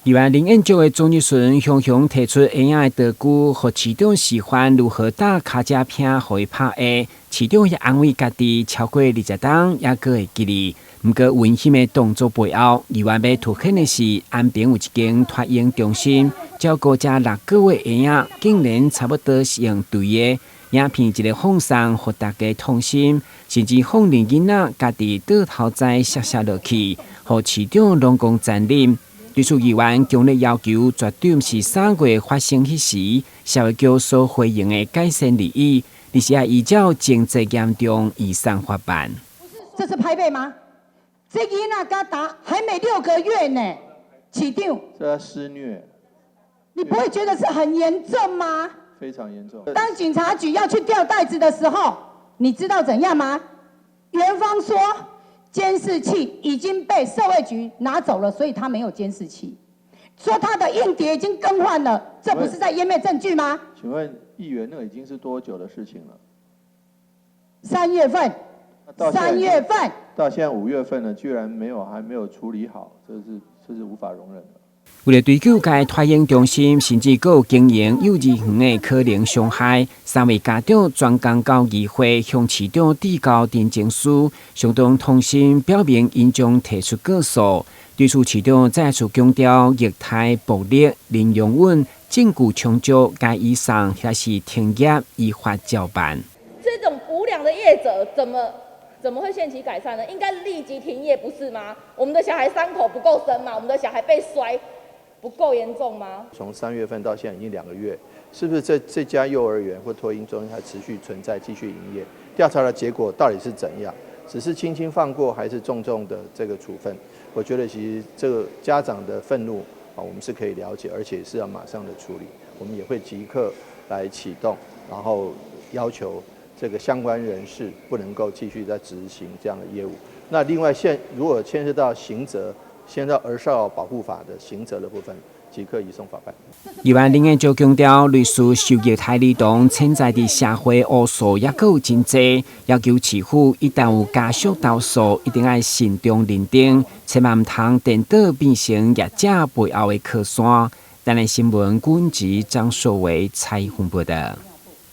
另外，林彦州的钟义顺雄雄提出 AI 的句，和市长示范如何打卡车片，互伊拍的。市长也安慰家己，超过20档也阁会记哩。不过温馨的动作背后，另外要凸显的是，安平有一间托婴中心，照顾这6个月婴仔，竟然差不多是用对的。影片一个放送，互大家痛心，甚至放任囡仔家己倒头栽摔落去，互市长拢讲残忍。对此，议员强烈要求，绝对毋是3月发生迄时社会局所回应的改善利益，而是要依照经济严重以上法办。这是拍背吗？这囡仔刚打还没6个月呢，市长，这施虐，你不会觉得是很严重吗？非常严重。当警察局要去调袋子的时候，你知道怎样吗？园方说监视器已经被社会局拿走了，所以他没有监视器。说他的硬碟已经更换了，这不是在湮灭证据吗？请问议员，那已经是多久的事情了？3月份，3月份到现在5月份了，居然还没有处理好，这是无法容忍的。为了追究该托婴中心甚至有经营幼儿园的可能伤害，3位家长专工到议会向市长递交陈情书，相当痛心，表明因将提出告诉。对此，市长再次强调，虐待、暴力、零容忍、证据充足，该以上也是停业依法照办。这种无良的业者怎么会限期改善呢？应该立即停业，不是吗？我们的小孩伤口不够深吗？我们的小孩被摔不够严重吗？从3月份到现在已经2个月，是不是这家幼儿园或托婴中心还持续存在、继续营业？调查的结果到底是怎样？只是轻轻放过，还是重重的这个处分？我觉得其实这个家长的愤怒我们是可以了解，而且是要马上的处理。我们也会即刻来启动，然后要求这个相关人士不能够继续再执行这样的业务。那另外如果牵涉到刑责，牵涉到儿少保护法的刑责的部分，即刻移送法办。议员林彦就强调，类似受虐待儿童潜在的社会恶数也够真多，要求市府一旦有家属投诉，一定要慎重认定，千万唔通颠倒变成业者背后的靠山。台南新闻，阮籍张硕维采访报道。